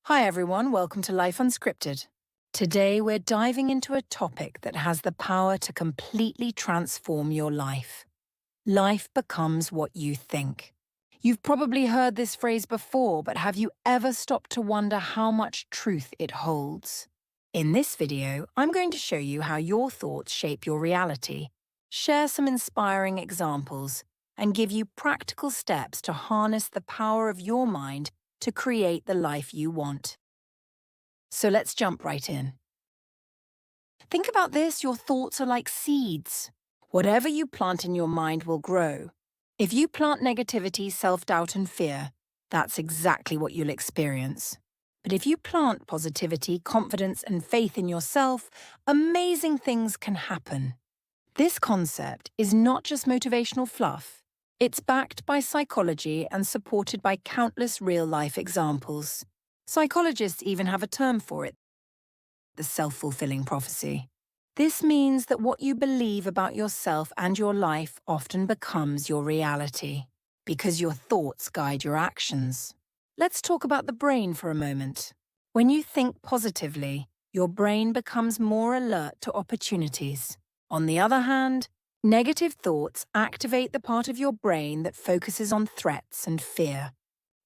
Hi everyone, welcome to Life Unscripted. Today we're diving into a topic that has the power to completely transform your life. Life becomes what you think. You've probably heard this phrase before, but have you ever stopped to wonder how much truth it holds? In this video, I'm going to show you how your thoughts shape your reality, share some inspiring examples, and give you practical steps to harness the power of your mind to create the life you want. So let's jump right in. Think about this, your thoughts are like seeds. Whatever you plant in your mind will grow. If you plant negativity, self-doubt, and fear, that's exactly what you'll experience. But if you plant positivity, confidence, and faith in yourself, amazing things can happen. This concept is not just motivational fluff. It's backed by psychology and supported by countless real-life examples. Psychologists even have a term for it, the self-fulfilling prophecy. This means that what you believe about yourself and your life often becomes your reality, because your thoughts guide your actions. Let's talk about the brain for a moment. When you think positively, your brain becomes more alert to opportunities. On the other hand, negative thoughts activate the part of your brain that focuses on threats and fear.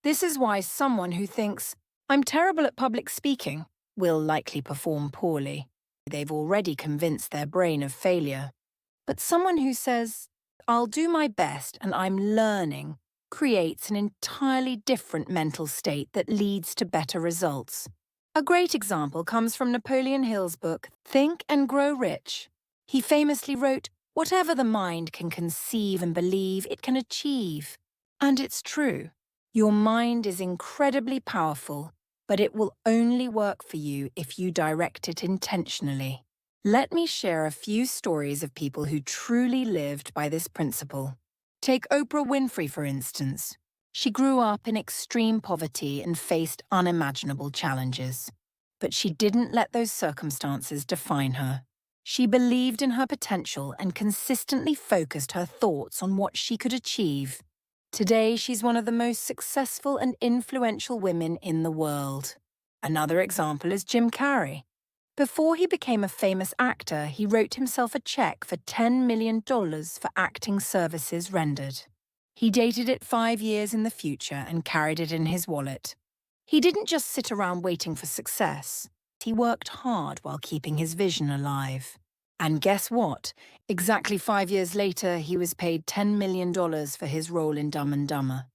This is why someone who thinks, "I'm terrible at public speaking," will likely perform poorly. They've already convinced their brain of failure. But someone who says, "I'll do my best and I'm learning," creates an entirely different mental state that leads to better results. A great example comes from Napoleon Hill's book, Think and Grow Rich. He famously wrote, "Whatever the mind can conceive and believe, it can achieve." And it's true. Your mind is incredibly powerful, but it will only work for you if you direct it intentionally. Let me share a few stories of people who truly lived by this principle. Take Oprah Winfrey, for instance. She grew up in extreme poverty and faced unimaginable challenges. But she didn't let those circumstances define her. She believed in her potential and consistently focused her thoughts on what she could achieve. Today, she's one of the most successful and influential women in the world. Another example is Jim Carrey. Before he became a famous actor, he wrote himself a check for $10 million for acting services rendered. He dated it 5 years in the future and carried it in his wallet. He didn't just sit around waiting for success. He worked hard while keeping his vision alive. And guess what? Exactly 5 years later, he was paid $10 million for his role in Dumb and Dumber.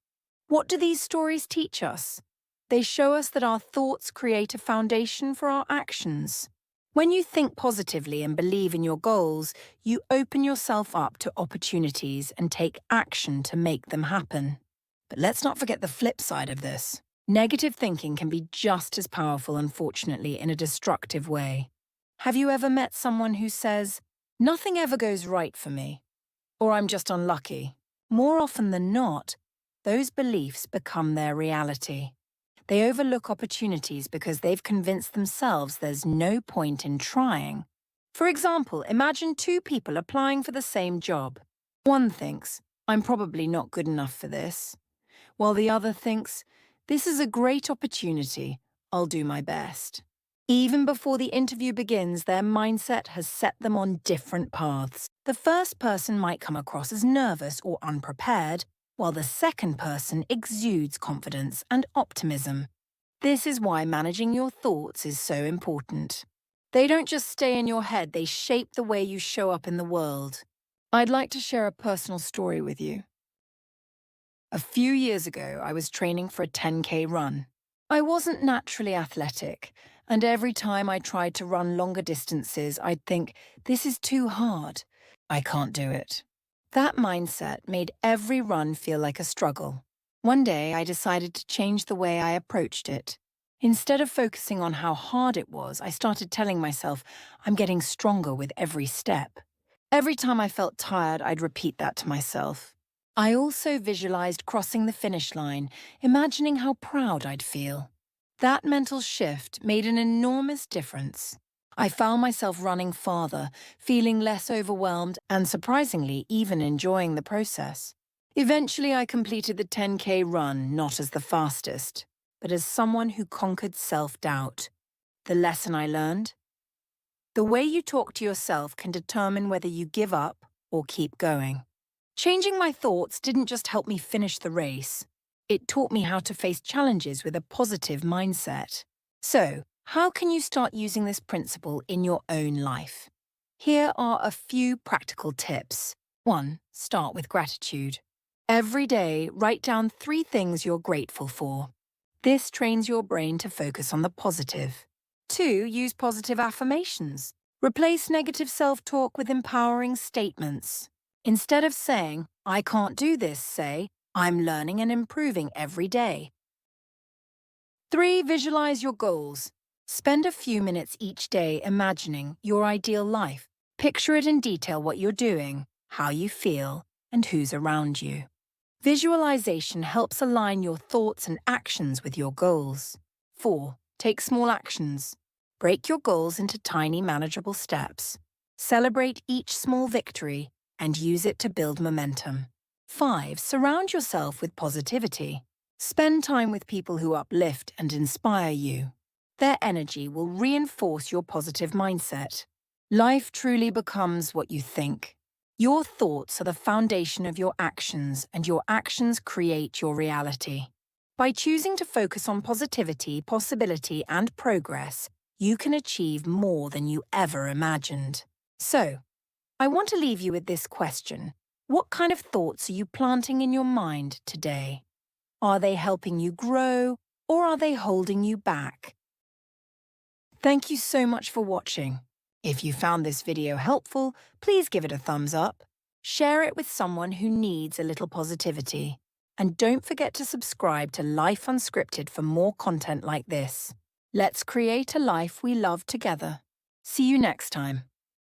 What do these stories teach us? They show us that our thoughts create a foundation for our actions. When you think positively and believe in your goals, you open yourself up to opportunities and take action to make them happen. But let's not forget the flip side of this. Negative thinking can be just as powerful, unfortunately, in a destructive way. Have you ever met someone who says, "Nothing ever goes right for me," or "I'm just unlucky"? More often than not, those beliefs become their reality. They overlook opportunities because they've convinced themselves there's no point in trying. For example, imagine two people applying for the same job. One thinks, "I'm probably not good enough for this," while the other thinks, "This is a great opportunity, I'll do my best." Even before the interview begins, their mindset has set them on different paths. The first person might come across as nervous or unprepared, while the second person exudes confidence and optimism. This is why managing your thoughts is so important. They don't just stay in your head, they shape the way you show up in the world. I'd like to share a personal story with you. A few years ago, I was training for a 10K run. I wasn't naturally athletic, and every time I tried to run longer distances, I'd think, "This is too hard. I can't do it." That mindset made every run feel like a struggle. One day, I decided to change the way I approached it. Instead of focusing on how hard it was, I started telling myself, "I'm getting stronger with every step." Every time I felt tired, I'd repeat that to myself. I also visualized crossing the finish line, imagining how proud I'd feel. That mental shift made an enormous difference. I found myself running farther, feeling less overwhelmed, and surprisingly, even enjoying the process. Eventually, I completed the 10K run, not as the fastest, but as someone who conquered self-doubt. The lesson I learned? The way you talk to yourself can determine whether you give up or keep going. Changing my thoughts didn't just help me finish the race. It taught me how to face challenges with a positive mindset. So, how can you start using this principle in your own life? Here are a few practical tips. 1. Start with gratitude. Every day, write down 3 things you're grateful for. This trains your brain to focus on the positive. 2. Use positive affirmations. Replace negative self-talk with empowering statements. Instead of saying, "I can't do this," say, "I'm learning and improving every day." 3. Visualize your goals. Spend a few minutes each day imagining your ideal life. Picture it in detail what you're doing, how you feel, and who's around you. Visualization helps align your thoughts and actions with your goals. 4. Take small actions. Break your goals into tiny, manageable steps. Celebrate each small victory and use it to build momentum. 5. Surround yourself with positivity. Spend time with people who uplift and inspire you. Their energy will reinforce your positive mindset. Life truly becomes what you think. Your thoughts are the foundation of your actions, and your actions create your reality. By choosing to focus on positivity, possibility, and progress, you can achieve more than you ever imagined. So, I want to leave you with this question. What kind of thoughts are you planting in your mind today? Are they helping you grow, or are they holding you back? Thank you so much for watching. If you found this video helpful, please give it a thumbs up. Share it with someone who needs a little positivity. And don't forget to subscribe to Life Unscripted for more content like this. Let's create a life we love together. See you next time.